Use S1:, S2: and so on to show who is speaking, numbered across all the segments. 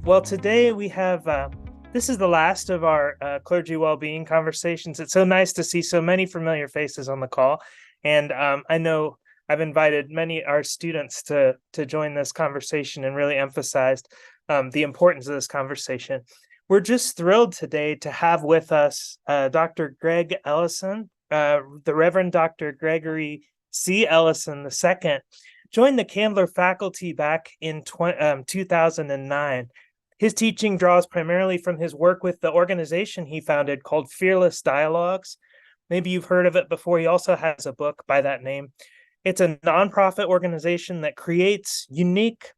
S1: Well, today we have, this is the last of our clergy well-being conversations. It's so nice to see so many familiar faces on the call. And I know I've invited many our students to join this conversation and really emphasized the importance of this conversation. We're just thrilled today to have with us Dr. Greg Ellison, the Reverend Dr. Gregory C. Ellison II, joined the Candler faculty back in 2009. His teaching draws primarily from his work with the organization he founded called Fearless Dialogues. Maybe you've heard of it before. He also has a book by that name. It's a nonprofit organization that creates unique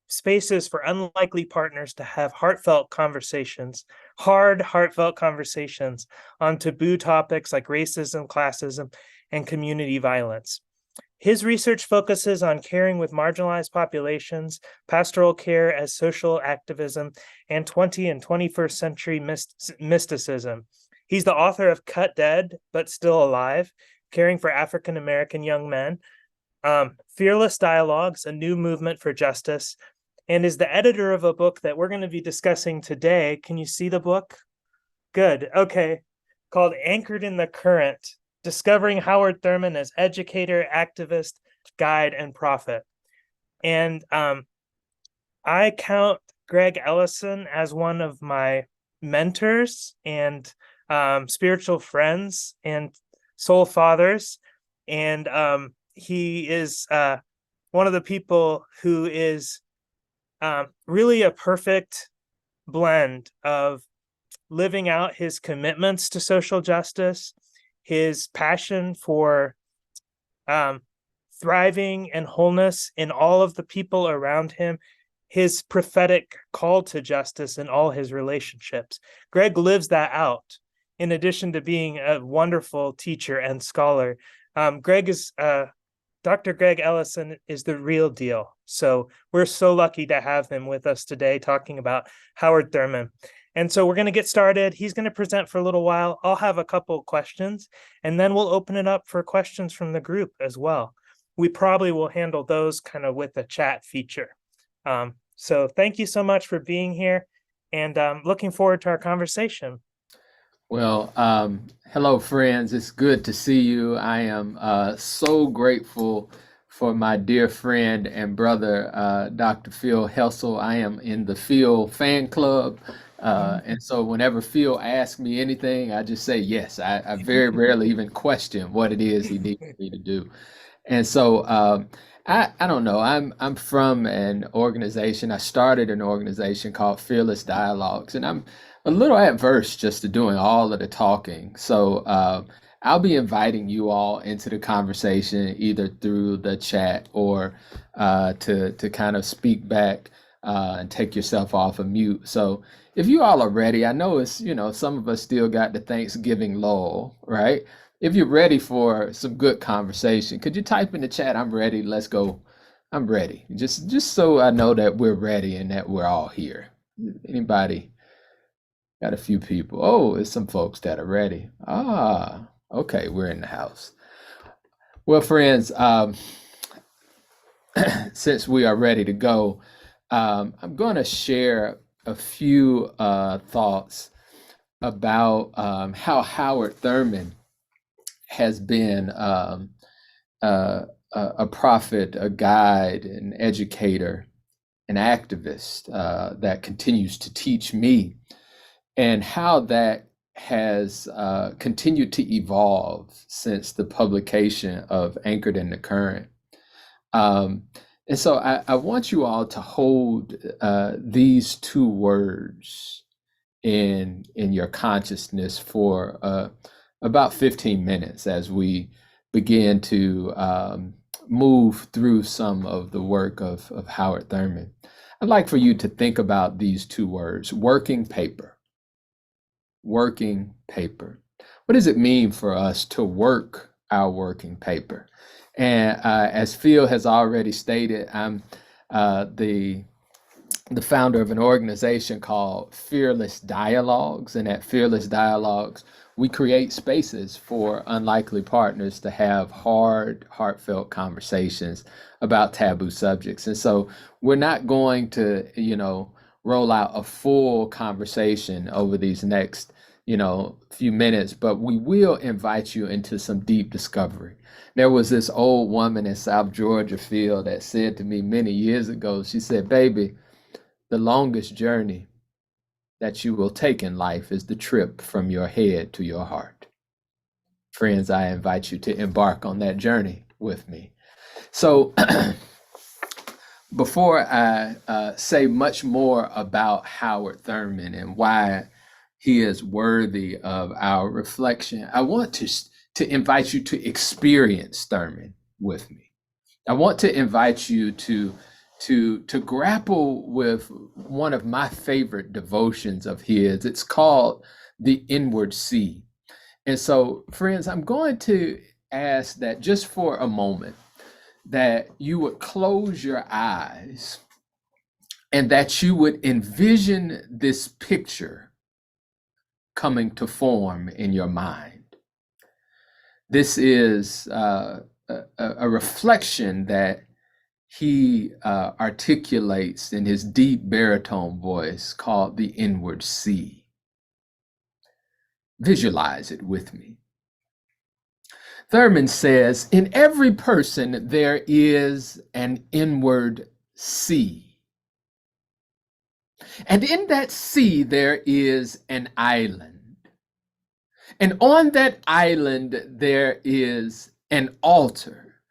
S1: spaces for unlikely partners to have heartfelt conversations, heartfelt conversations on taboo topics like racism, classism, and community violence. His research focuses on caring with marginalized populations, pastoral care as social activism, and 20th and 21st century mysticism. He's the author of Cut Dead, But Still Alive, Caring for African American Young Men, Fearless Dialogues, A New Movement for Justice, and is the editor of a book that we're going to be discussing today. Can you see the book? Good. Okay. Called Anchored in the Current: Discovering Howard Thurman as Educator, Activist, Guide, and Prophet. And I count Greg Ellison as one of my mentors and spiritual friends and soul fathers. And he is one of the people who is really a perfect blend of living out his commitments to social justice, his passion for thriving and wholeness in all of the people around him, his prophetic call to justice in all his relationships. Greg lives that out, in addition to being a wonderful teacher and scholar. Dr. Greg Ellison is the real deal. So we're so lucky to have him with us today talking about Howard Thurman. And so we're going to get started. He's going to present for a little while. I'll have a couple of questions, and then we'll open it up for questions from the group as well. We probably will handle those kind of with a chat feature. So thank you so much for being here, and looking forward to our conversation.
S2: Well, hello, friends. It's good to see you. I am so grateful for my dear friend and brother, Dr. Phil Helsel. I am in the Phil fan club. And so whenever Phil asks me anything, I just say yes. I very rarely even question what it is he needs me to do. And so I don't know. I'm from an organization. I started an organization called Fearless Dialogues, and I'm a little adverse just to doing all of the talking. So I'll be inviting you all into the conversation either through the chat or to kind of speak back and take yourself off of mute. So if you all are ready, I know it's, some of us still got the Thanksgiving lull, right? If you're ready for some good conversation, could you type in the chat, "I'm ready, let's go." I'm ready. Just so I know that we're ready and that we're all here. Anybody? Got a few people. Oh, there's some folks that are ready. Okay, we're in the house. Well, friends, since we are ready to go, I'm going to share a few thoughts about how Howard Thurman has been a prophet, a guide, an educator, an activist that continues to teach me, and how that has continued to evolve since the publication of Anchored in the Current. And so I want you all to hold these two words in your consciousness for about 15 minutes as we begin to move through some of the work of Howard Thurman. I'd like for you to think about these two words: working paper. Working paper. What does it mean for us to work our working paper? And as Phil has already stated, I'm the the founder of an organization called Fearless Dialogues. And at Fearless Dialogues, we create spaces for unlikely partners to have heartfelt conversations about taboo subjects. And so we're not going to, roll out a full conversation over these next, few minutes, but we will invite you into some deep discovery. There was this old woman in South Georgia field that said to me many years ago, she said, "Baby, the longest journey that you will take in life is the trip from your head to your heart." Friends, I invite you to embark on that journey with me. So before I say much more about Howard Thurman and why he is worthy of our reflection, I want to invite you to experience Thurman with me. I want to invite you to grapple with one of my favorite devotions of his. It's called The Inward Sea. And so, friends, I'm going to ask that just for a moment, that you would close your eyes and that you would envision this picture coming to form in your mind. This is a reflection that he articulates in his deep baritone voice called The Inward Sea. Visualize it with me. Thurman says, "In every person there is an inward sea. And in that sea there is an island. And on that island there is an altar.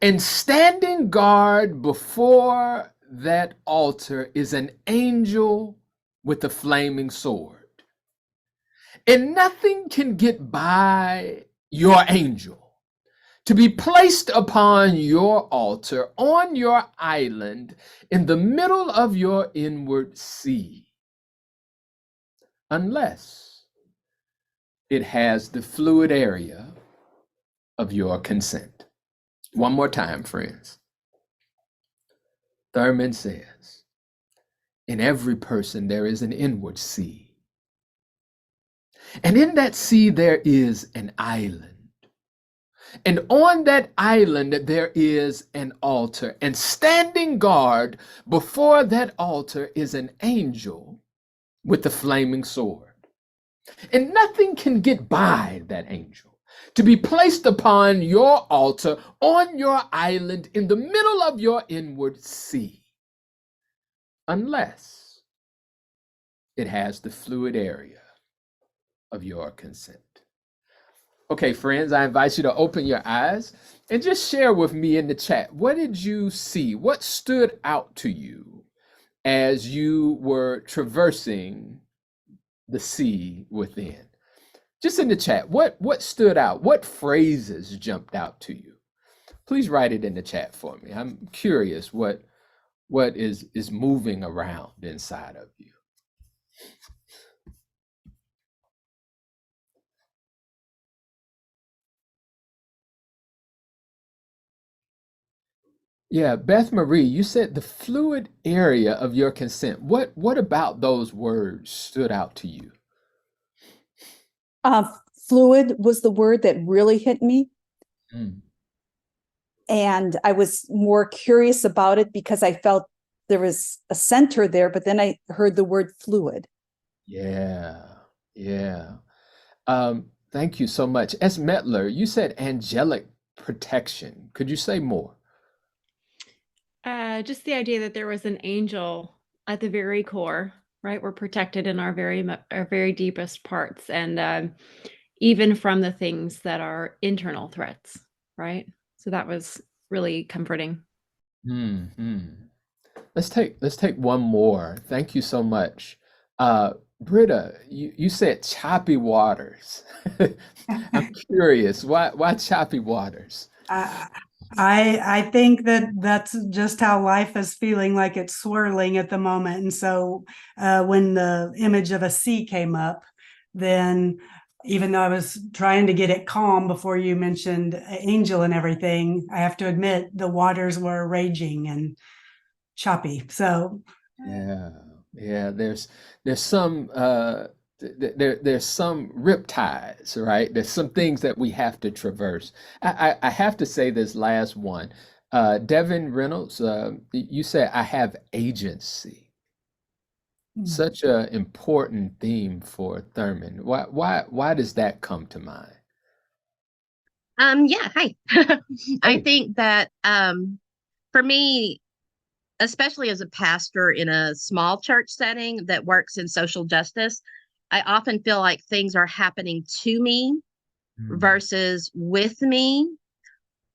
S2: And standing guard before that altar is an angel with a flaming sword. And nothing can get by your angel. To be placed upon your altar, on your island, in the middle of your inward sea, unless it has the fluid area of your consent." One more time, friends. Thurman says, in every person there is an inward sea. And in that sea there is an island. And on that island there is an altar, and standing guard before that altar is an angel with the flaming sword. And nothing can get by that angel. To be placed upon your altar, on your island, in the middle of your inward sea, unless it has the fluid area of your consent. Okay, friends, I invite you to open your eyes and just share with me in the chat. What did you see? What stood out to you as you were traversing the sea within? Just in the chat, what stood out? What phrases jumped out to you? Please write it in the chat for me. I'm curious what is moving around inside of you. Yeah, Beth Marie, you said the fluid area of your consent. What about those words stood out to you?
S3: Fluid was the word that really hit me.
S2: Mm.
S3: And I was more curious about it because I felt there was a center there, but then I heard the word fluid.
S2: Yeah. Thank you so much. S. Metler, you said angelic protection. Could you say more?
S4: Just the idea that there was an angel at the very core, right? We're protected in our very deepest parts, and even from the things that are internal threats, right? So that was really comforting.
S2: Let's take one more. Thank you so much. Britta, you said choppy waters. I'm curious, why choppy waters?
S5: I think that's just how life is feeling, like it's swirling at the moment. And so when the image of a sea came up, then even though I was trying to get it calm before you mentioned angel and everything, I have to admit the waters were raging and choppy. So
S2: Yeah, yeah. There's some there's some riptides, right? There's some things that we have to traverse. I have to say this last one. Devin Reynolds, you said I have agency.
S5: Mm.
S2: Such an important theme for Thurman. Why does that come to mind?
S6: Yeah, hi. I
S2: Hey.
S6: think that for me, especially as a pastor in a small church setting that works in social justice, I often feel like things are happening to me
S2: Mm,
S6: versus with me.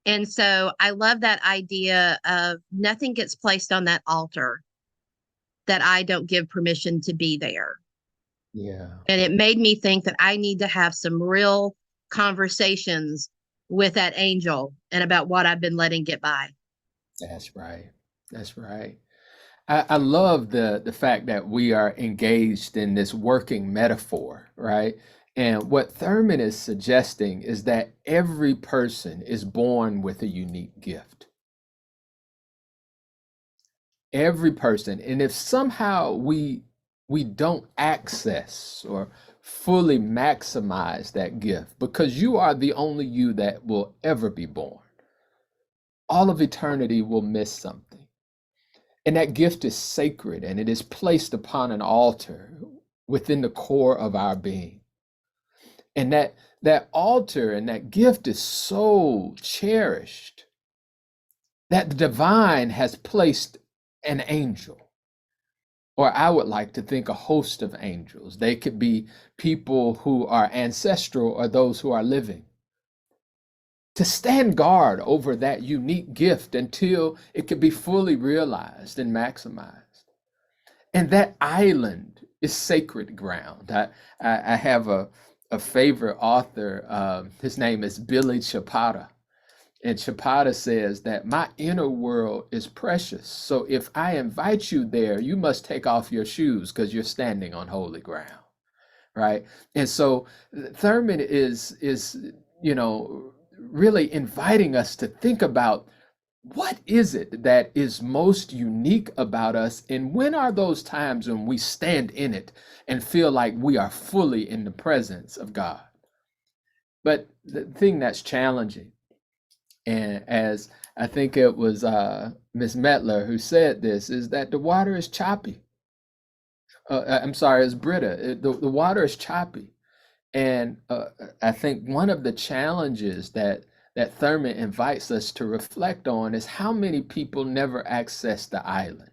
S6: And so I love that idea of nothing gets placed on that altar that I don't give permission to be there.
S2: yeah,
S6: And it made me think that I need to have some real conversations with that angel and about what I've been letting get by.
S2: that's right. That's right. I love the fact that we are engaged in this working metaphor, right? And what Thurman is suggesting is that every person is born with a unique gift. Every person. And if somehow we don't access or fully maximize that gift, because you are the only you that will ever be born, all of eternity will miss something. And that gift is sacred and it is placed upon an altar within the core of our being. And that altar and that gift is so cherished that the divine has placed an angel, or I would like to think a host of angels. They could be people who are ancestral or those who are living, to stand guard over that unique gift until it could be fully realized and maximized. And that island is sacred ground. I have a favorite author. His name is Billy Chapata. And Chapata says that my inner world is precious. So if I invite you there, you must take off your shoes because you're standing on holy ground. Right. And so Thurman is, you know, really inviting us to think about what is it that is most unique about us, and when are those times when we stand in it and feel like we are fully in the presence of God? But the thing that's challenging, and as I think it was Miss Metler who said this, is that the water is choppy. I'm sorry, it's Britta. The water is choppy. And I think one of the challenges that Thurman invites us to reflect on is how many people never access the island.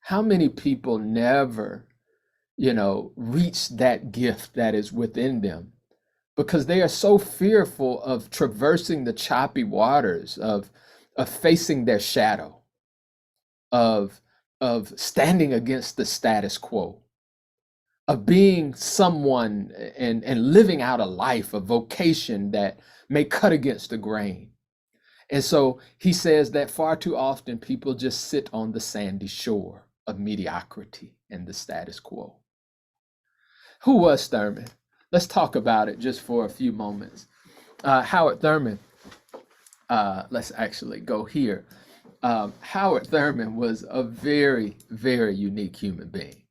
S2: How many people never, reach that gift that is within them because they are so fearful of traversing the choppy waters, of facing their shadow, of standing against the status quo, of being someone and living out a life, a vocation that may cut against the grain. And so he says that far too often people just sit on the sandy shore of mediocrity and the status quo. Who was Thurman? Let's talk about it just for a few moments. Howard Thurman, let's actually go here. Howard Thurman was a very, very unique human being.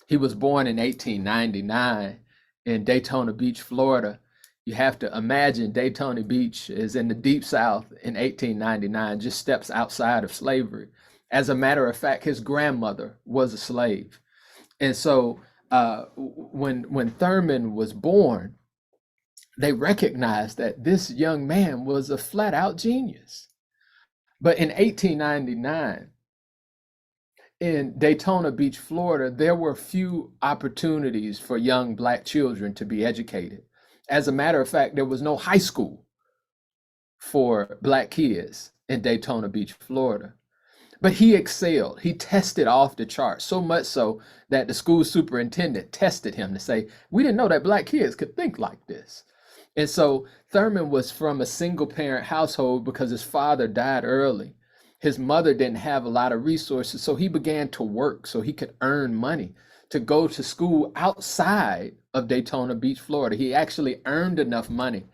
S2: He was born in 1899 in Daytona Beach, Florida. You have to imagine Daytona Beach is in the deep South in 1899, just steps outside of slavery. As a matter of fact, his grandmother was a slave. And so when Thurman was born, they recognized that this young man was a flat out genius. But in 1899, in Daytona Beach, Florida, there were few opportunities for young Black children to be educated. As a matter of fact, there was no high school for Black kids in Daytona Beach, Florida. But he excelled. He tested off the charts, so much so that the school superintendent tested him to say, we didn't know that Black kids could think like this. And so Thurman was from a single parent household because his father died early. His mother didn't have a lot of resources, so he began to work so he could earn money to go to school outside of Daytona Beach, Florida. He actually earned enough money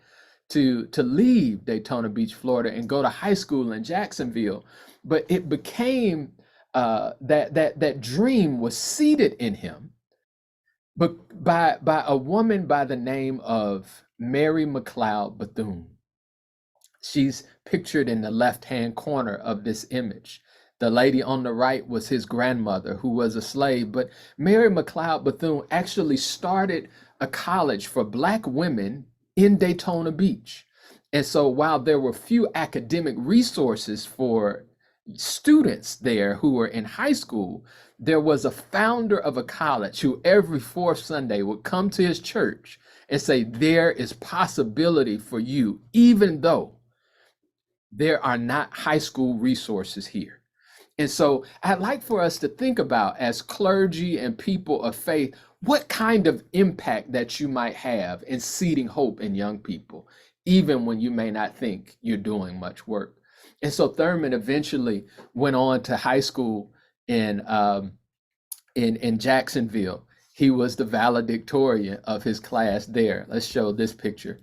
S2: to leave Daytona Beach, Florida and go to high school in Jacksonville. But it became that dream was seeded in him, but by a woman by the name of Mary McLeod Bethune. She's pictured in the left-hand corner of this image. The lady on the right was his grandmother, who was a slave, but Mary McLeod Bethune actually started a college for Black women in Daytona Beach. And so while there were few academic resources for students there who were in high school, there was a founder of a college who every fourth Sunday would come to his church and say, there is possibility for you, even though there are not high school resources here. And so I'd like for us to think about, as clergy and people of faith, what kind of impact that you might have in seeding hope in young people, even when you may not think you're doing much work. And so Thurman eventually went on to high school in Jacksonville. He was the valedictorian of his class there. Let's show this picture.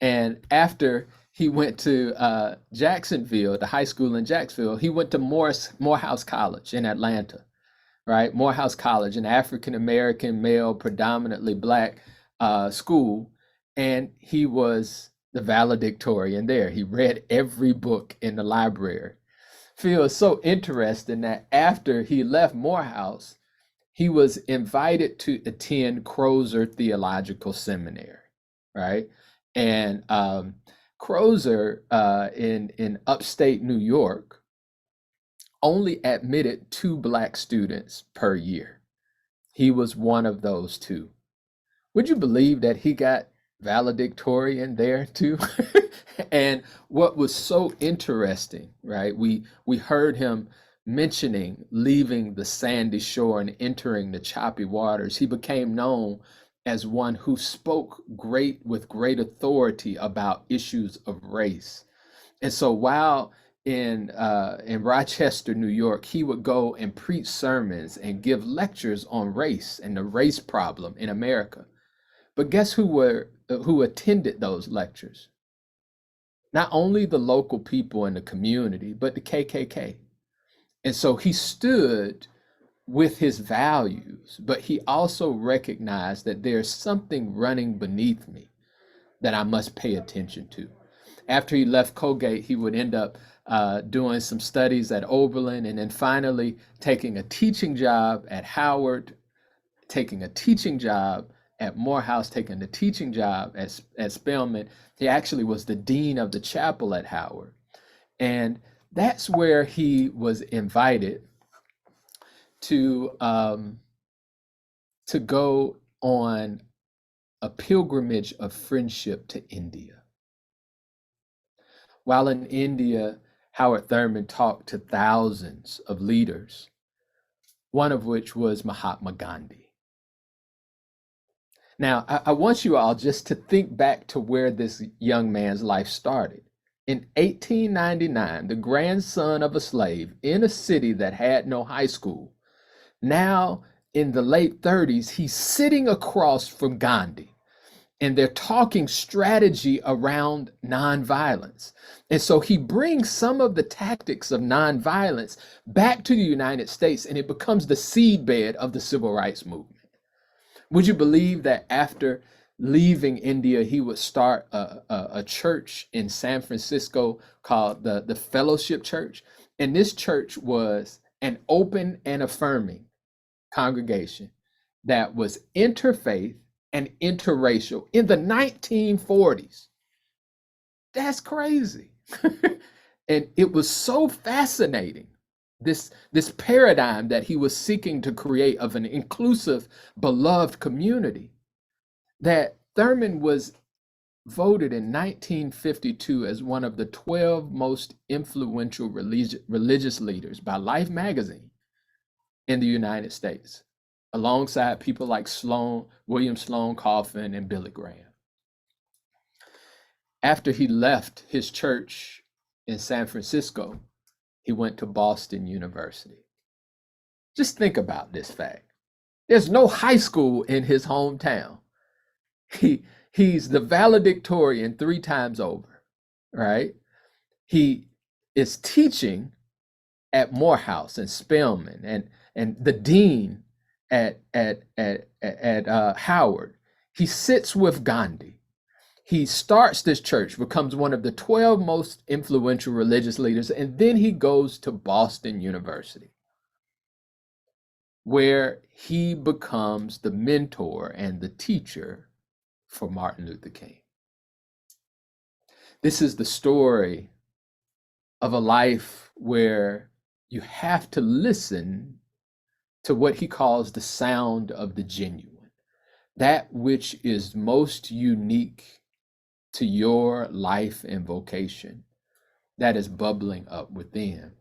S2: And after he went to Jacksonville, the high school in Jacksonville, he went to Morehouse College in Atlanta, right? Morehouse College, an African-American male, predominantly Black school. And he was the valedictorian there. He read every book in the library. Phil, it's so interesting that after he left Morehouse, he was invited to attend Crozer Theological Seminary, right? And Crozer in upstate New York only admitted 2 Black students per year. He was one of those 2. Would you believe that he got valedictorian there too? And what was so interesting, right? We heard him mentioning leaving the sandy shore and entering the choppy waters. He became known as one who spoke with great authority about issues of race. And so while in Rochester, New York, he would go and preach sermons and give lectures on race and the race problem in America. But guess who attended those lectures? Not only the local people in the community, but the KKK. And so he stood with his values, but he also recognized that there's something running beneath me that I must pay attention to. After he left Colgate, he would end up doing some studies at Oberlin, and then finally taking a teaching job at Howard, taking a teaching job at Morehouse, taking a teaching job at Spelman. He actually was the dean of the chapel at Howard. And that's where he was invited to go on a pilgrimage of friendship to India. While in India, Howard Thurman talked to thousands of leaders, one of which was Mahatma Gandhi. Now, I want you all just to think back to where this young man's life started. In 1899, the grandson of a slave in a city that had no high school. Now, in the late 30s, he's sitting across from Gandhi, and they're talking strategy around nonviolence. And so he brings some of the tactics of nonviolence back to the United States, and it becomes the seedbed of the civil rights movement. Would you believe that after leaving India, he would start a church in San Francisco called the Fellowship Church? And this church was an open and affirming congregation that was interfaith and interracial in the 1940s. That's crazy. And it was so fascinating, this paradigm that he was seeking to create of an inclusive, beloved community, that Thurman was voted in 1952 as one of the 12 most influential religious leaders by Life magazine in the United States, alongside people like William Sloane Coffin and Billy Graham. After he left his church in San Francisco, he went to Boston University. Just think about this fact. There's no high school in his hometown. He's the valedictorian 3 times over, right? He is teaching at Morehouse and Spelman, and the dean at Howard. He sits with Gandhi. He starts this church, becomes one of the 12 most influential religious leaders, and then he goes to Boston University, where he becomes the mentor and the teacher for Martin Luther King. This is the story of a life where you have to listen to what he calls the sound of the genuine, that which is most unique to your life and vocation, that is bubbling up within.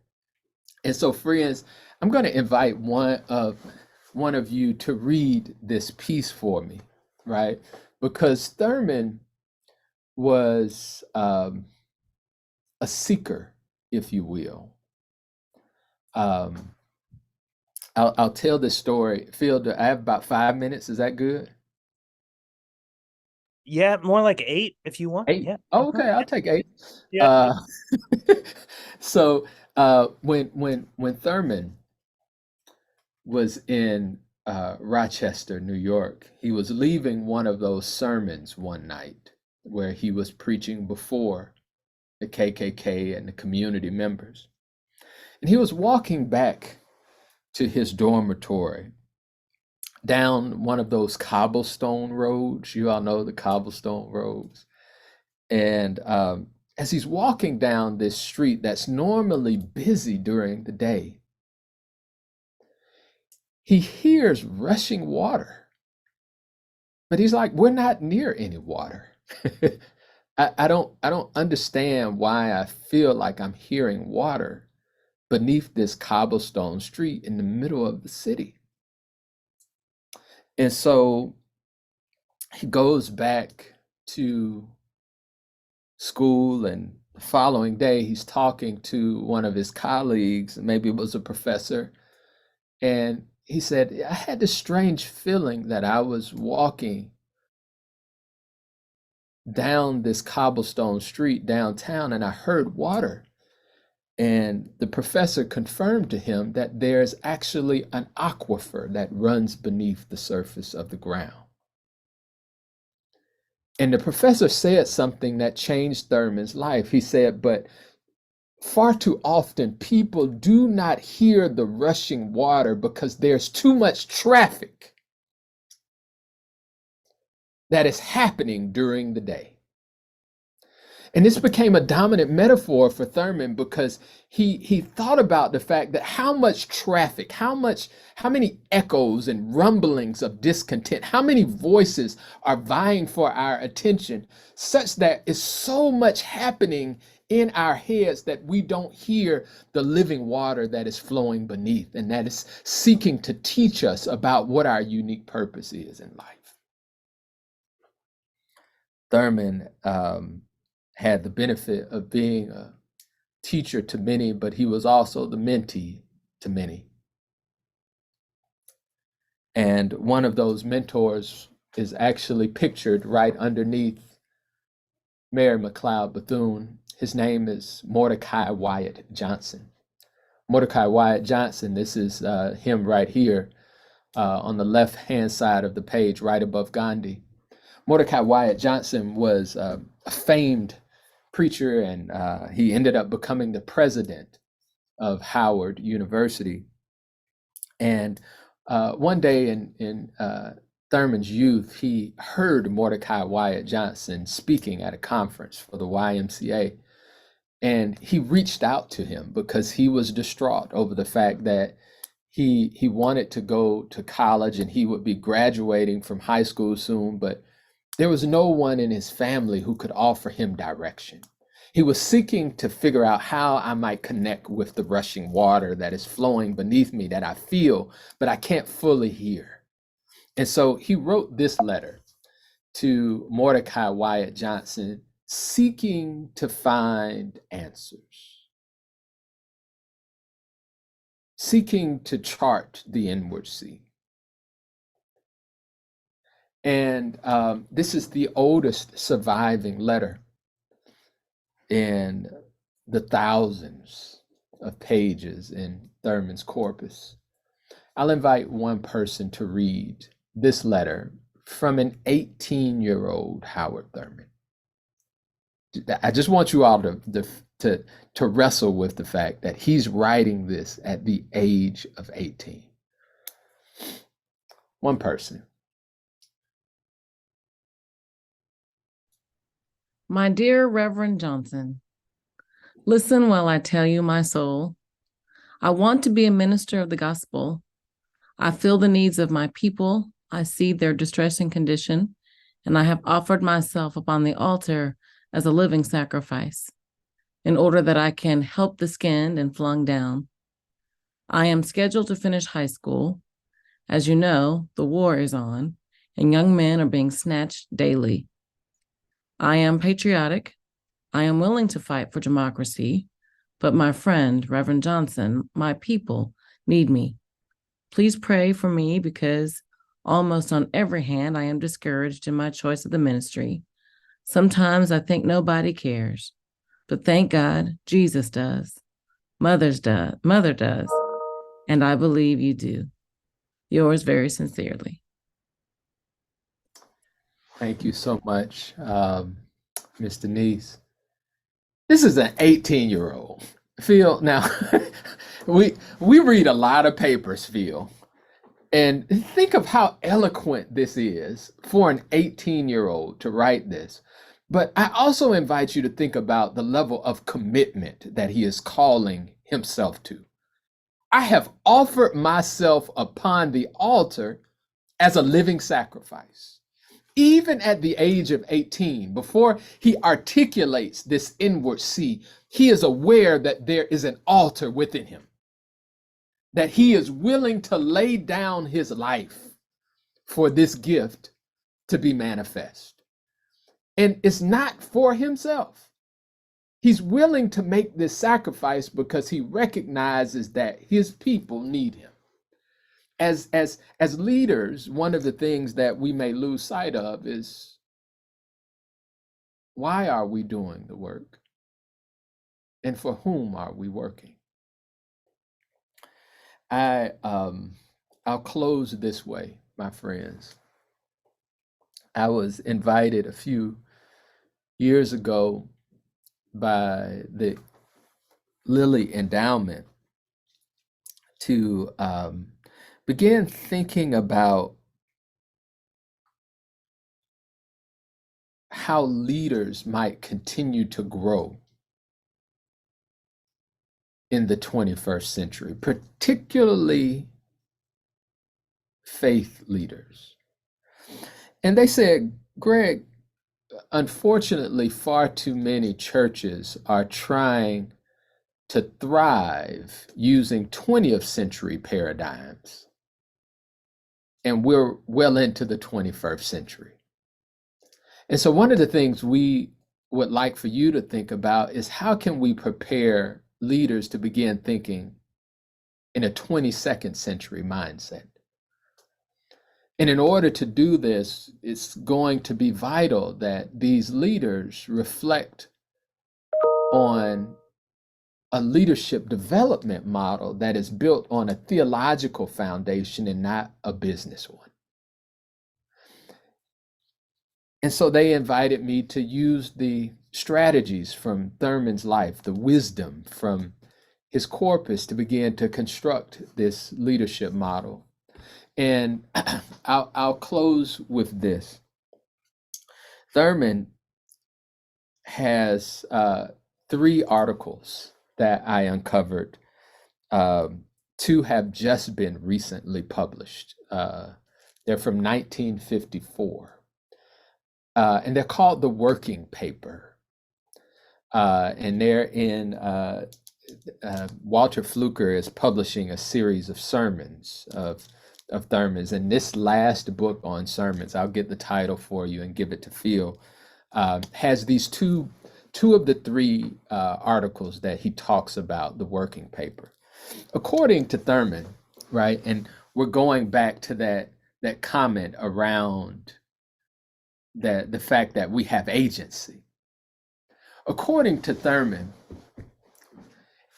S2: And so, friends, I'm going to invite one of you to read this piece for me, right? Because Thurman was a seeker, if you will. I'll tell this story. Phil, I have about 5 minutes. Is that good?
S1: Yeah, more like 8 if you want.
S2: 8?
S1: Yeah.
S2: Oh, okay, I'll take 8.
S1: Yeah.
S2: So when Thurman was in Rochester, New York, he was leaving one of those sermons one night where he was preaching before the KKK and the community members. And he was walking back to his dormitory down one of those cobblestone roads. You all know the cobblestone roads. And as he's walking down this street that's normally busy during the day, he hears rushing water. But he's like, we're not near any water. I don't understand why I feel like I'm hearing water beneath this cobblestone street in the middle of the city. And so he goes back to school, and the following day he's talking to one of his colleagues, maybe it was a professor, and he said, I had this strange feeling that I was walking down this cobblestone street downtown and I heard water. And the professor confirmed to him that there's actually an aquifer that runs beneath the surface of the ground. And the professor said something that changed Thurman's life. He said, but far too often people do not hear the rushing water because there's too much traffic that is happening during the day. And this became a dominant metaphor for Thurman because he thought about the fact that how much traffic, how many echoes and rumblings of discontent, how many voices are vying for our attention, such that it's so much happening in our heads that we don't hear the living water that is flowing beneath and that is seeking to teach us about what our unique purpose is in life. Thurman had the benefit of being a teacher to many, but he was also the mentee to many. And one of those mentors is actually pictured right underneath Mary McLeod Bethune. His name is Mordecai Wyatt Johnson. Mordecai Wyatt Johnson, this is him right here on the left-hand side of the page, right above Gandhi. Mordecai Wyatt Johnson was a famed preacher, and he ended up becoming the president of Howard University. And one day in Thurman's youth, he heard Mordecai Wyatt Johnson speaking at a conference for the YMCA. And he reached out to him because he was distraught over the fact that he wanted to go to college and he would be graduating from high school soon, but there was no one in his family who could offer him direction. He was seeking to figure out how I might connect with the rushing water that is flowing beneath me that I feel, but I can't fully hear. And so he wrote this letter to Mordecai Wyatt Johnson, seeking to find answers, seeking to chart the inward sea. And this is the oldest surviving letter in the thousands of pages in Thurman's corpus. I'll invite one person to read this letter from an 18-year-old Howard Thurman. I just want you all to wrestle with the fact that he's writing this at the age of 18. One person.
S7: My dear Reverend Johnson, listen while I tell you my soul. I want to be a minister of the gospel. I feel the needs of my people. I see their distressing condition, and I have offered myself upon the altar as a living sacrifice in order that I can help the skinned and flung down. I am scheduled to finish high school. As you know, the war is on, and young men are being snatched daily. I am patriotic. I am willing to fight for democracy, but my friend, Reverend Johnson, my people need me. Please pray for me because almost on every hand, I am discouraged in my choice of the ministry. Sometimes I think nobody cares, but thank God Jesus does. Mother does, and I believe you do. Yours very sincerely.
S2: Thank you so much, Ms. Denise. This is an 18-year-old. Phil, now, we read a lot of papers, Phil, and think of how eloquent this is for an 18-year-old to write this. But I also invite you to think about the level of commitment that he is calling himself to. I have offered myself upon the altar as a living sacrifice. Even at the age of 18, before he articulates this inward see, he is aware that there is an altar within him, that he is willing to lay down his life for this gift to be manifest. And it's not for himself. He's willing to make this sacrifice because he recognizes that his people need him. As leaders, one of the things that we may lose sight of is, why are we doing the work? And for whom are we working? I'll close this way, my friends. I was invited a few years ago by the Lilly Endowment to begin thinking about how leaders might continue to grow in the 21st century, particularly faith leaders. And they said, Greg, unfortunately, far too many churches are trying to thrive using 20th century paradigms. And we're well into the 21st century. And so one of the things we would like for you to think about is, how can we prepare leaders to begin thinking in a 22nd century mindset? And in order to do this, it's going to be vital that these leaders reflect on a leadership development model that is built on a theological foundation and not a business one. And so they invited me to use the strategies from Thurman's life, the wisdom from his corpus, to begin to construct this leadership model. And I'll close with this. Thurman has 3 articles that I uncovered. 2 have just been recently published. They're from 1954. And they're called The Working Paper. And they're in, Walter Fluker is publishing a series of sermons of Thurman's. And this last book on sermons, I'll get the title for you and give it to Phil, has these two of the 3 articles that he talks about the working paper. According to Thurman, right, and we're going back to that comment around the fact that we have agency. According to Thurman,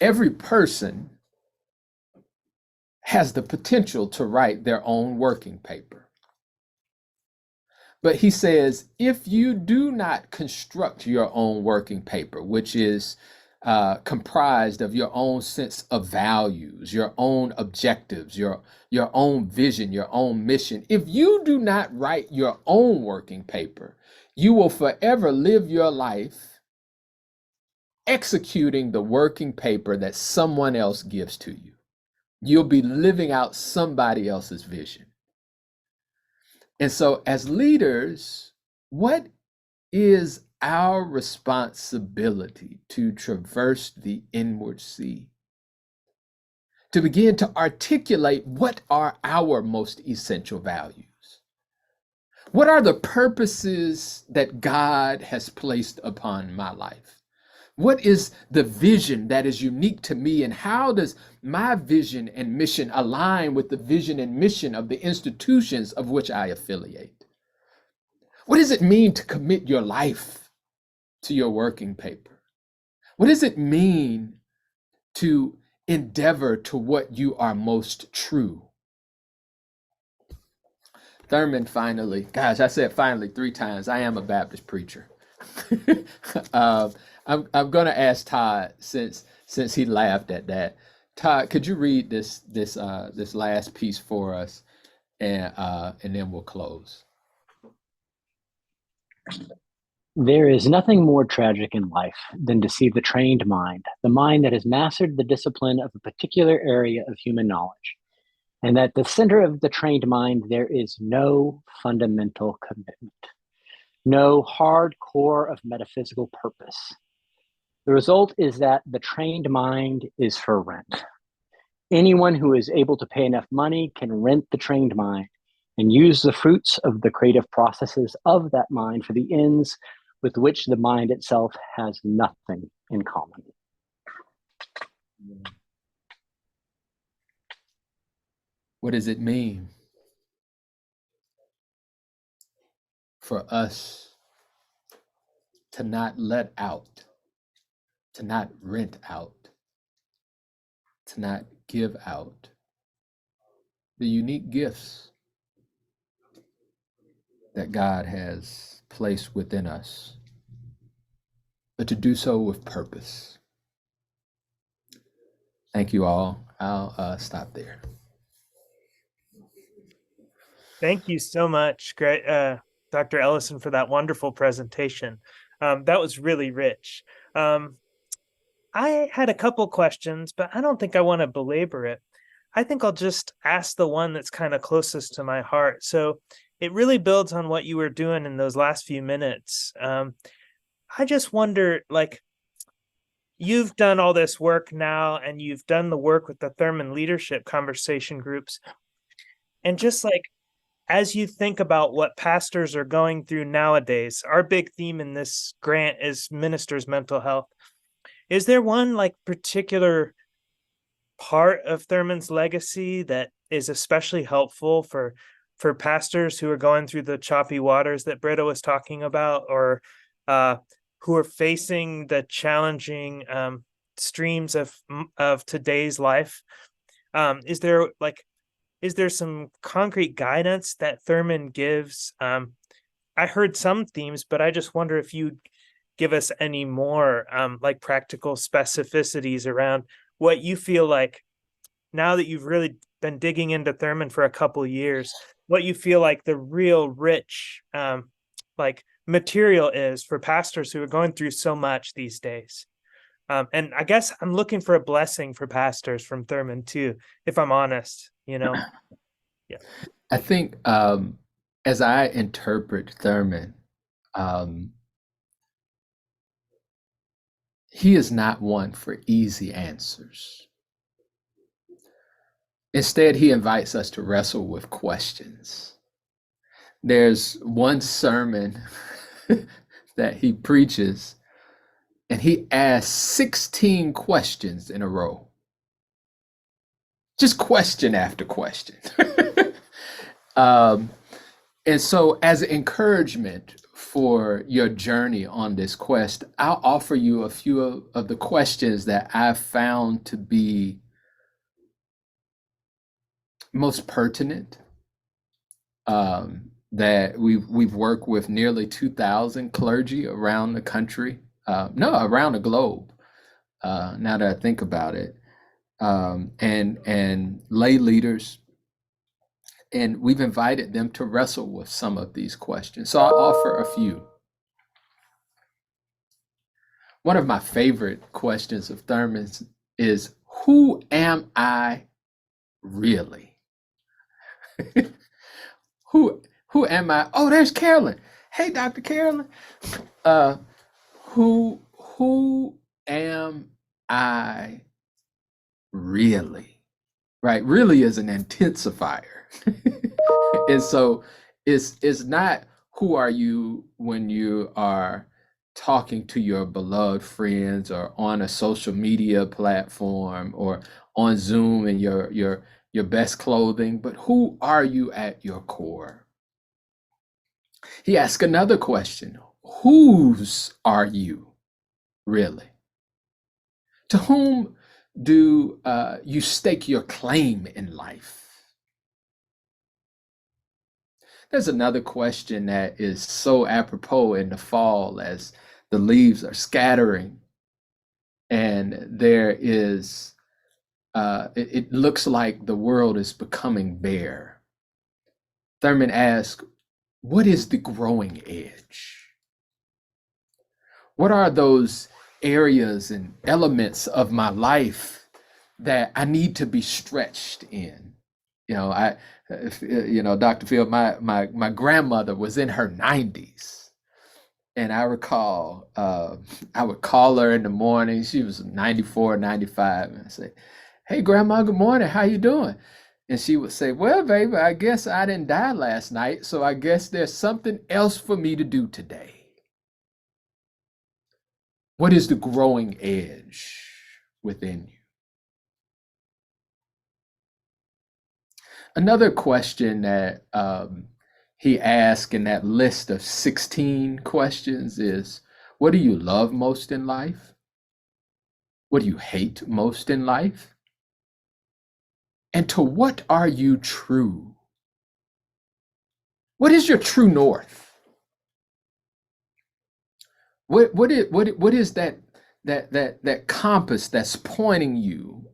S2: every person has the potential to write their own working paper. But he says, if you do not construct your own working paper, which is comprised of your own sense of values, your own objectives, your own vision, your own mission, if you do not write your own working paper, you will forever live your life executing the working paper that someone else gives to you. You'll be living out somebody else's vision. And so as leaders, what is our responsibility to traverse the inward sea? To begin to articulate what are our most essential values? What are the purposes that God has placed upon my life? What is the vision that is unique to me, and how does my vision and mission align with the vision and mission of the institutions of which I affiliate? What does it mean to commit your life to your working paper? What does it mean to endeavor to what you are most true? Thurman finally, gosh, I said finally 3 times. I am a Baptist preacher. I'm going to ask Todd, since he laughed at that. Todd, could you read this last piece for us, and then we'll close.
S8: There is nothing more tragic in life than to see the trained mind, the mind that has mastered the discipline of a particular area of human knowledge, and at the center of the trained mind there is no fundamental commitment, no hard core of metaphysical purpose. The result is that the trained mind is for rent. Anyone who is able to pay enough money can rent the trained mind and use the fruits of the creative processes of that mind for the ends with which the mind itself has nothing in common.
S2: What does it mean for us to not let out, to not rent out, to not give out the unique gifts that God has placed within us, but to do so with purpose? Thank you all. I'll stop there.
S1: Thank you so much, Dr. Ellison, for that wonderful presentation. That was really rich. I had a couple questions, but I don't think I want to belabor it. I think I'll just ask the one that's kind of closest to my heart. So it really builds on what you were doing in those last few minutes. I just wonder, like, you've done all this work now, and you've done the work with the Thurman Leadership Conversation groups. And just like, as you think about what pastors are going through nowadays, our big theme in this grant is ministers' mental health. Is there one like particular part of Thurman's legacy that is especially helpful for pastors who are going through the choppy waters that Britta was talking about, or who are facing the challenging streams of today's life? Is there some concrete guidance that Thurman gives? I heard some themes, but I just wonder if you give us any more like practical specificities around what you feel like, now that you've really been digging into Thurman for a couple of years, what you feel like the real rich like material is for pastors who are going through so much these days. And I guess I'm looking for a blessing for pastors from Thurman too, if I'm honest, Yeah.
S2: I think as I interpret Thurman, he is not one for easy answers. Instead, he invites us to wrestle with questions. There's one sermon that he preaches, and he asks 16 questions in a row. Just question after question. And so as an encouragement for your journey on this quest, I'll offer you a few of the questions that I've found to be most pertinent. That we've worked with nearly 2,000 clergy around the country, around the globe. Now that I think about it, and lay leaders, and we've invited them to wrestle with some of these questions. So I'll offer a few. One of my favorite questions of Thurman's is, who am I really? Who am I? Oh, there's Carolyn. Hey, Dr. Carolyn. Who am I really? Right? Really is an intensifier. And so it's not who are you when you are talking to your beloved friends or on a social media platform or on Zoom in your best clothing, but who are you at your core? He asked another question: whose are you really? To whom do you stake your claim in life? There's another question that is so apropos in the fall as the leaves are scattering and there is, it looks like the world is becoming bare. Thurman asked, what is the growing edge? What are those areas and elements of my life that I need to be stretched in? Dr. Phil, my grandmother was in her 90s. And I recall, I would call her in the morning. She was 94, 95. And I say, hey, Grandma, good morning. How you doing? And she would say, well, baby, I guess I didn't die last night. So I guess there's something else for me to do today. What is the growing edge within you? Another question that he asked in that list of 16 questions is, what do you love most in life? What do you hate most in life? And to what are you true? What is your true north? What is that compass that's pointing you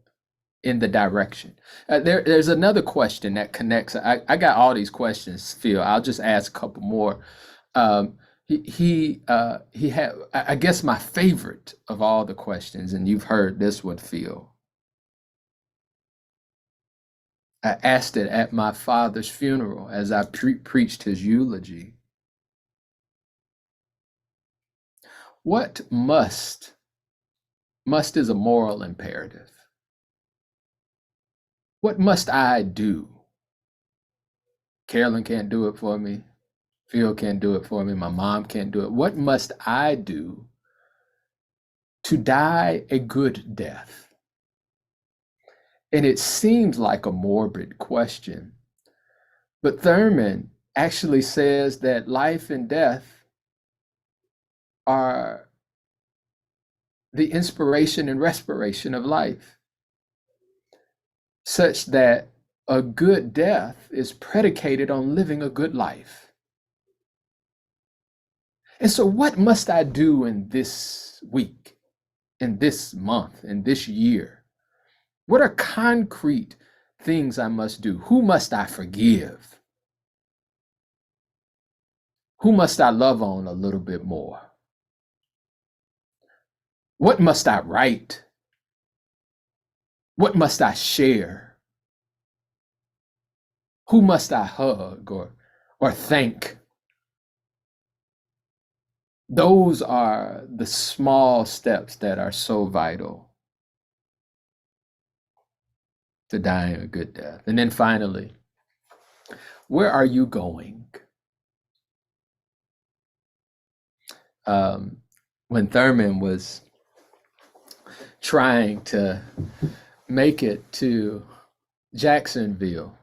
S2: in the direction? There's another question that connects. I got all these questions, Phil. I'll just ask a couple more. He had, I guess, my favorite of all the questions, and you've heard this one, Phil. I asked it at my father's funeral as I preached his eulogy. What must is a moral imperative. What must I do? Carolyn can't do it for me. Phil can't do it for me. My mom can't do it. What must I do to die a good death? And it seems like a morbid question, but Thurman actually says that life and death are the inspiration and respiration of life, such that a good death is predicated on living a good life. And so what must I do in this week, in this month, in this year? What are concrete things I must do? Who must I forgive? Who must I love on a little bit more? What must I write? What must I share? Who must I hug or thank? Those are the small steps that are so vital to dying a good death. And then finally, where are you going? When Thurman was trying to make it to Jacksonville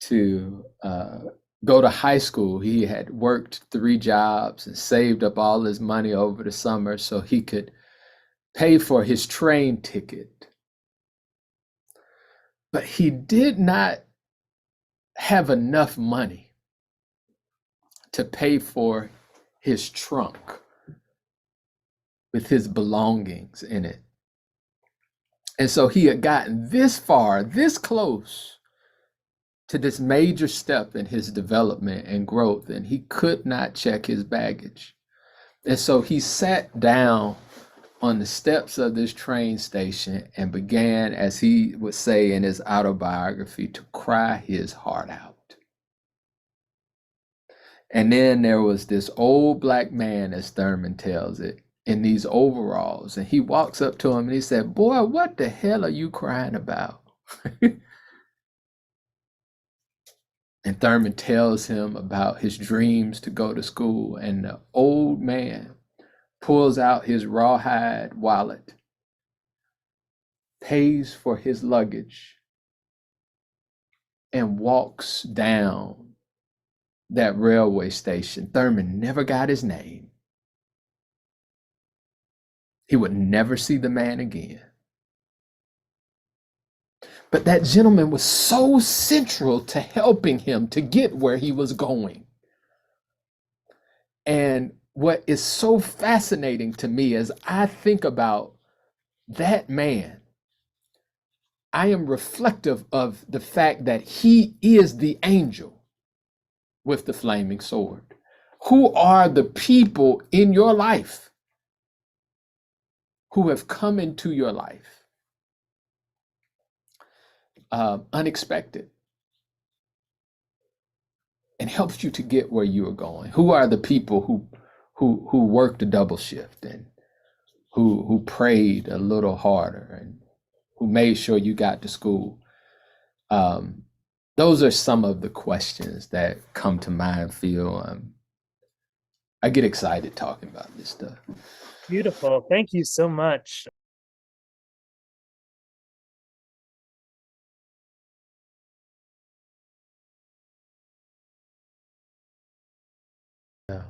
S2: to go to high school. He had worked 3 jobs and saved up all his money over the summer so he could pay for his train ticket. But he did not have enough money to pay for his trunk with his belongings in it. And so he had gotten this far, this close to this major step in his development and growth, and he could not check his baggage. And so he sat down on the steps of this train station and began, as he would say in his autobiography, to cry his heart out. And then there was this old black man, as Thurman tells it, in these overalls, and he walks up to him and he said, "Boy, what the hell are you crying about?" And Thurman tells him about his dreams to go to school, and the old man pulls out his rawhide wallet, pays for his luggage, and walks down that railway station. Thurman never got his name. He would never see the man again. But that gentleman was so central to helping him to get where he was going. And what is so fascinating to me as I think about that man, I am reflective of the fact that he is the angel with the flaming sword. Who are the people in your life who have come into your life unexpected and helped you to get where you are going? Who are the people who worked a double shift and who prayed a little harder and who made sure you got to school? Those are some of the questions that come to mind, Phil. I get excited talking about this stuff.
S1: Beautiful. Thank you so much.
S2: Yeah.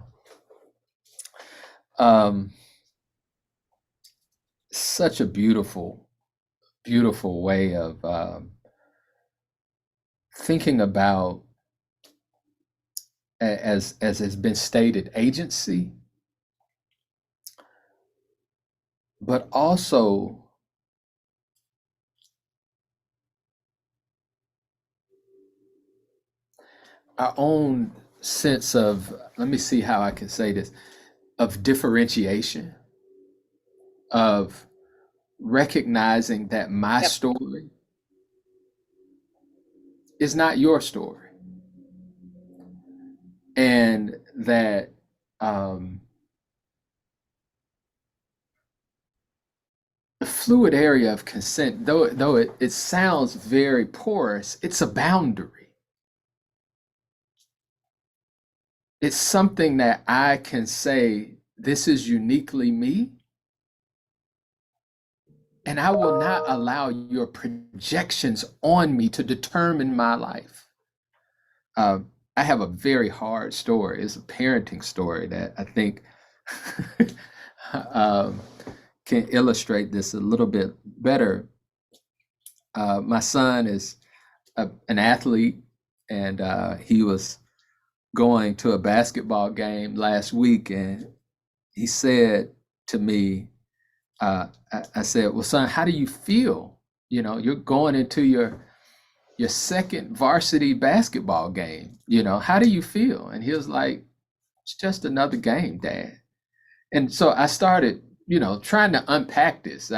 S2: Such a beautiful way of thinking about, as has been stated, agency, but also our own sense of, let me see how I can say this, of differentiation, of recognizing that my story is not your story, and that the fluid area of consent, though it sounds very porous, it's a boundary. It's something that I can say, this is uniquely me, and I will not allow your projections on me to determine my life. I have a very hard story. It's a parenting story that I think can illustrate this a little bit better. My son is an athlete, and he was going to a basketball game last week, and he said to me, I said, "Well, son, how do you feel? You know, you're going into your second varsity basketball game. You know, how do you feel?" And he was like, "It's just another game, Dad." And so I started, trying to unpack this.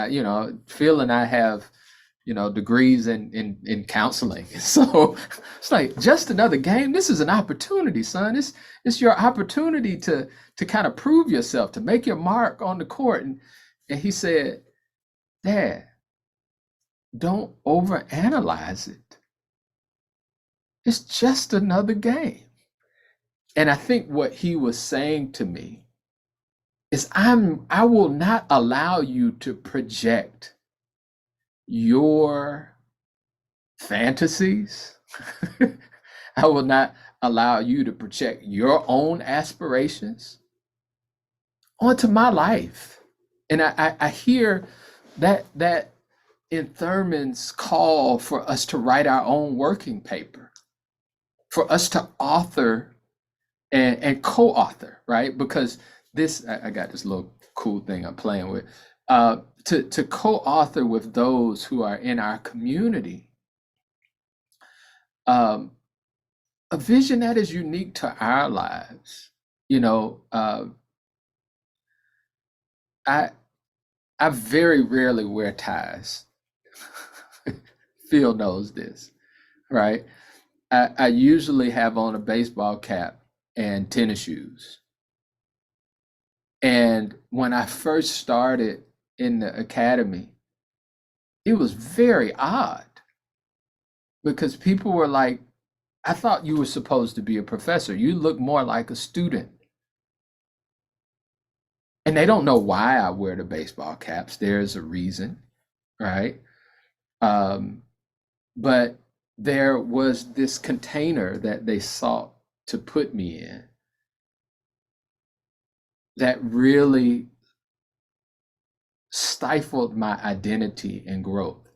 S2: Phil and I have, degrees in counseling. So it's like, just another game. This is an opportunity, son. It's your opportunity to kind of prove yourself, to make your mark on the court. And he said, "Dad, don't overanalyze it. It's just another game." And I think what he was saying to me is, I will not allow you to project your fantasies. I will not allow you to project your own aspirations onto my life. And I hear that in Thurman's call for us to write our own working paper, for us to author and co-author, right? Because this, I got this little cool thing I'm playing with, to co-author with those who are in our community, a vision that is unique to our lives. I very rarely wear ties. Phil knows this, right? I usually have on a baseball cap and tennis shoes. And when I first started in the academy, it was very odd because people were like, I thought you were supposed to be a professor. You look more like a student. And they don't know why I wear the baseball caps. There's a reason, right? But there was this container that they sought to put me in that really stifled my identity and growth.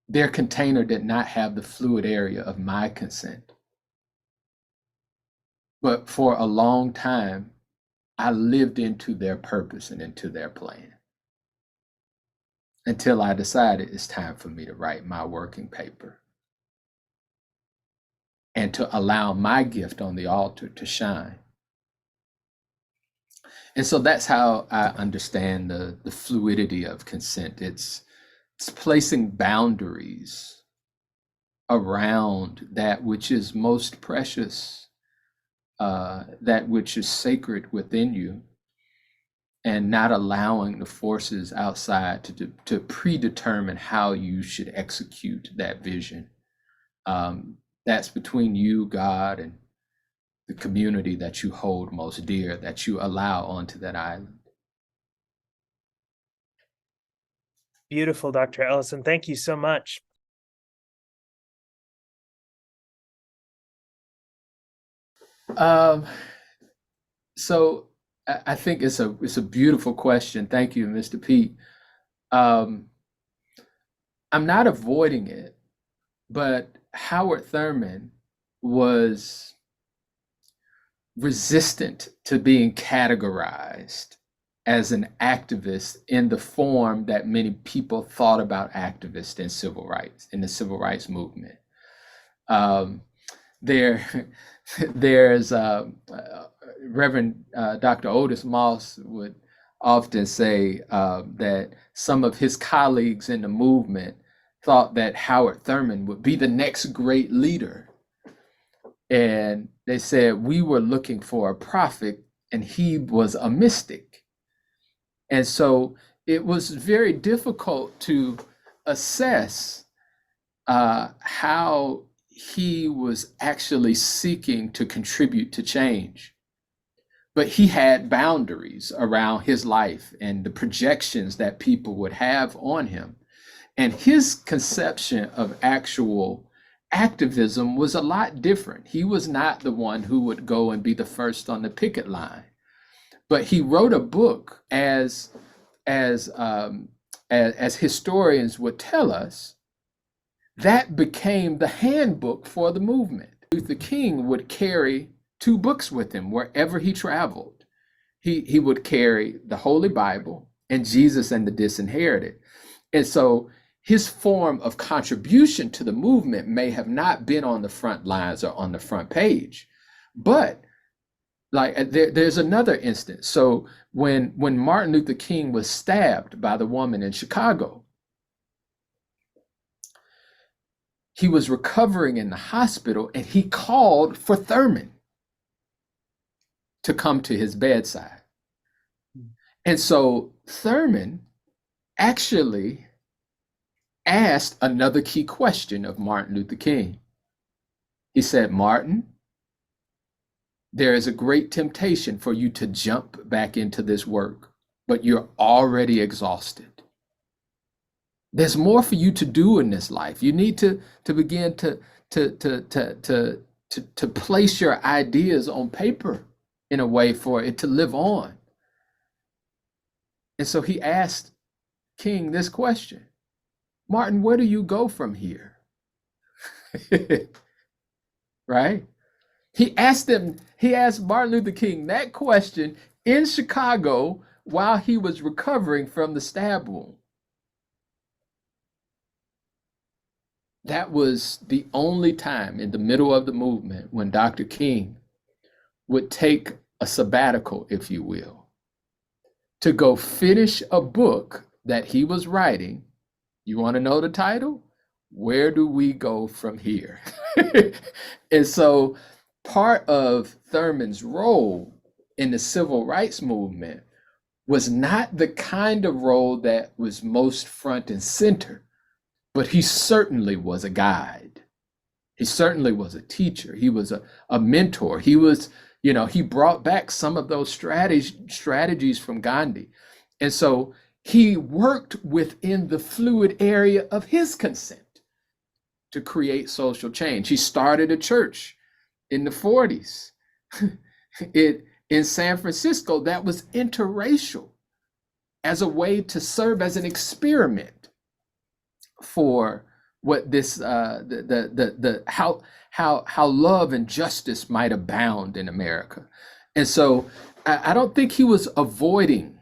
S2: Their container did not have the fluid area of my consent. But for a long time, I lived into their purpose and into their plan until I decided it's time for me to write my working paper and to allow my gift on the altar to shine. And so that's how I understand the fluidity of consent. It's placing boundaries around that which is most precious, that which is sacred within you, and not allowing the forces outside to predetermine how you should execute that vision. That's between you, God, and the community that you hold most dear, that you allow onto that island.
S1: Beautiful, Dr. Ellison. Thank you so much.
S2: So I think it's a beautiful question. Thank you, Mr. Pete. I'm not avoiding it, but Howard Thurman was resistant to being categorized as an activist in the form that many people thought about activists in civil rights, in the civil rights movement. There's Reverend Dr. Otis Moss would often say that some of his colleagues in the movement thought that Howard Thurman would be the next great leader. And they said we were looking for a prophet and he was a mystic. And so it was very difficult to assess how he was actually seeking to contribute to change. But he had boundaries around his life and the projections that people would have on him. And his conception of actual activism was a lot different. He was not the one who would go and be the first on the picket line, but he wrote a book, as historians would tell us, that became the handbook for the movement. Luther King would carry 2 books with him wherever he traveled. He would carry the Holy Bible and Jesus and the Disinherited. And so his form of contribution to the movement may have not been on the front lines or on the front page, but like there's another instance. So when Martin Luther King was stabbed by the woman in Chicago, he was recovering in the hospital and he called for Thurman to come to his bedside. And so Thurman actually asked another key question of Martin Luther King. He said, Martin, there is a great temptation for you to jump back into this work, but you're already exhausted. There's more for you to do in this life. You need to begin to place your ideas on paper in a way for it to live on. And so he asked King this question, Martin, where do you go from here? Right? He asked Martin Luther King that question in Chicago while he was recovering from the stab wound. That was the only time in the middle of the movement when Dr. King would take a sabbatical, if you will, to go finish a book that he was writing. You want to know the title? Where do we go from here? And so part of Thurman's role in the civil rights movement was not the kind of role that was most front and center, but he certainly was a guide. He certainly was a teacher. He was a mentor. He was, he brought back some of those strategies from Gandhi. And so he worked within the fluid area of his consent to create social change. He started a church in the 40s in San Francisco that was interracial as a way to serve as an experiment for what this how love and justice might abound in America. And so I don't think he was avoiding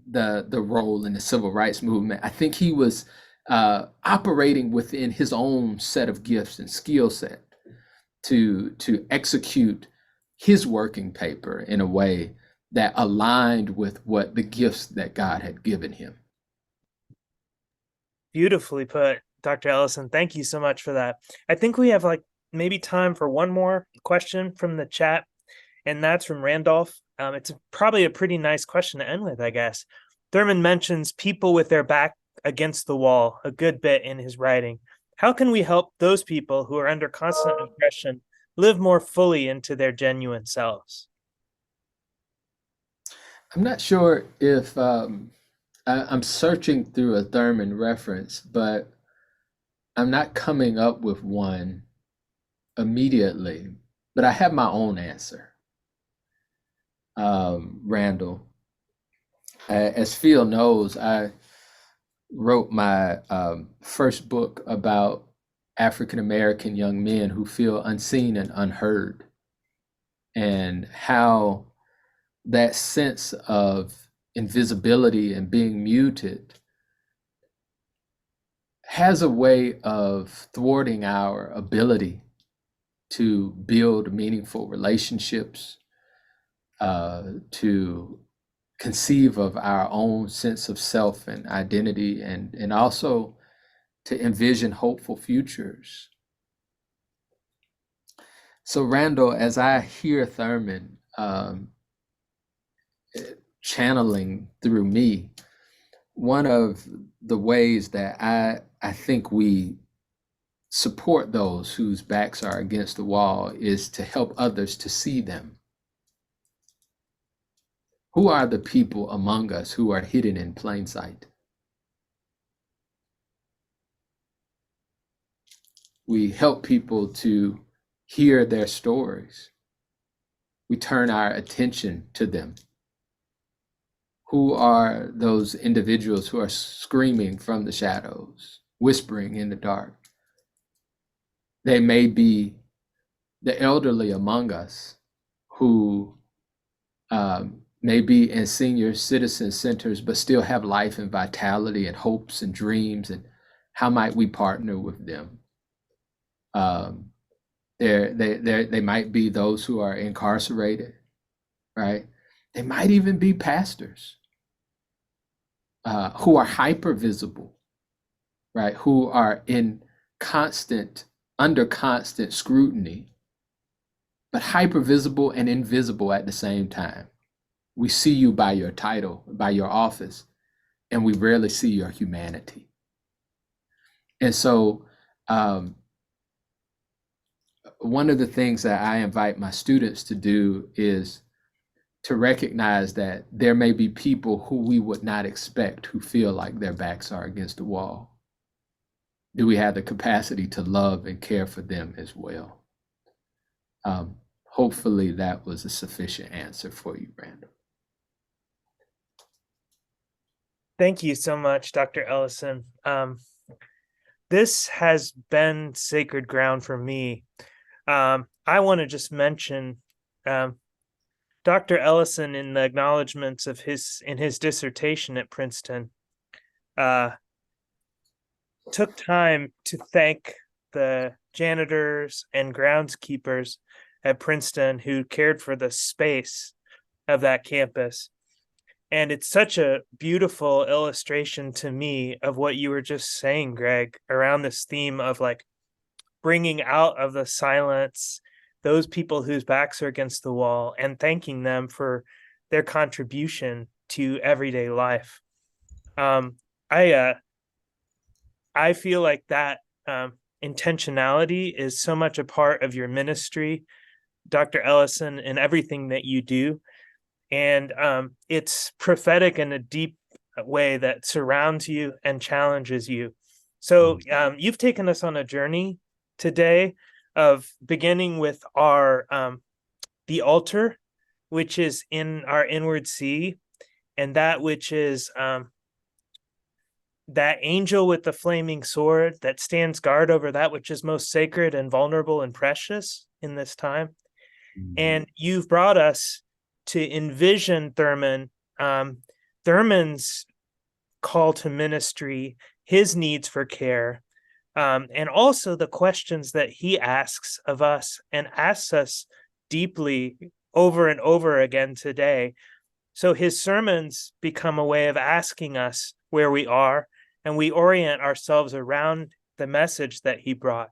S2: the role in the civil rights movement. I think he was operating within his own set of gifts and skill set to execute his working paper in a way that aligned with what the gifts that God had given him.
S1: Beautifully put, Dr. Ellison. Thank you so much for that. I think we have maybe time for one more question from the chat, and that's from Randolph. It's probably a pretty nice question to end with, I guess. Thurman mentions people with their back against the wall a good bit in his writing. How can we help those people who are under constant oppression live more fully into their genuine selves?
S2: I'm not sure if I'm searching through a Thurman reference, but I'm not coming up with one immediately, but I have my own answer. Randall, as Phil knows, I wrote my first book about African-American young men who feel unseen and unheard, and how that sense of invisibility and being muted has a way of thwarting our ability to build meaningful relationships, to conceive of our own sense of self and identity, and also to envision hopeful futures. So Randall, as I hear Thurman channeling through me, one of the ways that I think we support those whose backs are against the wall is to help others to see them. Who are the people among us who are hidden in plain sight? We help people to hear their stories. We turn our attention to them. Who are those individuals who are screaming from the shadows, whispering in the dark? They may be the elderly among us who may be in senior citizen centers, but still have life and vitality and hopes and dreams. And how might we partner with them? They might be those who are incarcerated, right? They might even be pastors who are hyper visible, right? Who are under constant scrutiny, but hyper visible and invisible at the same time. We see you by your title, by your office, and we rarely see your humanity. And so one of the things that I invite my students to do is to recognize that there may be people who we would not expect who feel like their backs are against the wall? Do we have the capacity to love and care for them as well? Hopefully that was a sufficient answer for you, Randall.
S1: Thank you so much, Dr. Ellison. This has been sacred ground for me. I want to just mention Dr. Ellison, in the acknowledgments of his dissertation at Princeton, took time to thank the janitors and groundskeepers at Princeton who cared for the space of that campus. And it's such a beautiful illustration to me of what you were just saying, Greg, around this theme of like bringing out of the silence those people whose backs are against the wall and thanking them for their contribution to everyday life. I feel like that intentionality is so much a part of your ministry, Dr. Ellison, and everything that you do. And it's prophetic in a deep way that surrounds you and challenges you. So you've taken us on a journey today of beginning with our the altar, which is in our inward sea, and that which is that angel with the flaming sword that stands guard over that which is most sacred and vulnerable and precious in this time. And you've brought us to envision Thurman, Thurman's call to ministry, his needs for care, and also the questions that he asks of us and asks us deeply over and over again today. So his sermons become a way of asking us where we are, and we orient ourselves around the message that he brought.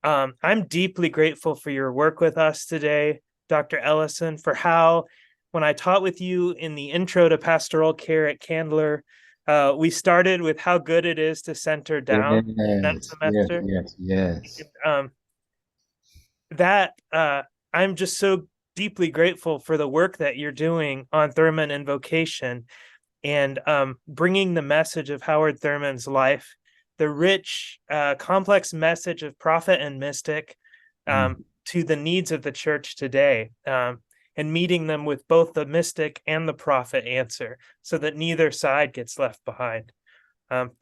S1: I'm deeply grateful for your work with us today, Dr. Ellison, for how, when I taught with you in the intro to pastoral care at Candler, we started with how good it is to center down that semester.
S2: Yes.
S1: I'm just so deeply grateful for the work that you're doing on Thurman and vocation, and bringing the message of Howard Thurman's life, the rich, complex message of prophet and mystic, to the needs of the church today, and meeting them with both the mystic and the prophet answer so that neither side gets left behind.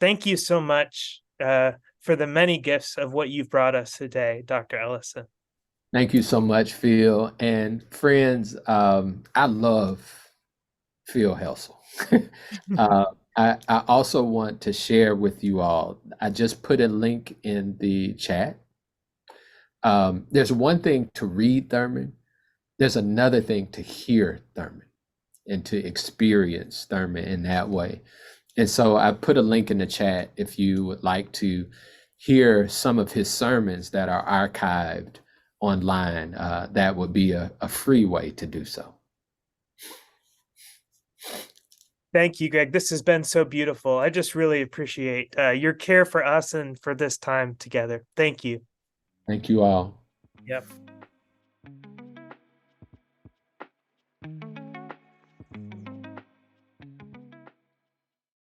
S1: Thank you so much for the many gifts of what you've brought us today, Dr. Ellison.
S2: Thank you so much, Phil. And friends, I love Phil Helsel. I also want to share with you all, I just put a link in the chat. There's one thing to read Thurman. There's another thing to hear Thurman and to experience Thurman in that way. And so I put a link in the chat if you would like to hear some of his sermons that are archived online. That would be a free way to do so.
S1: Thank you, Greg. This has been so beautiful. I just really appreciate your care for us and for this time together. Thank you.
S2: Thank you all.
S1: Yep.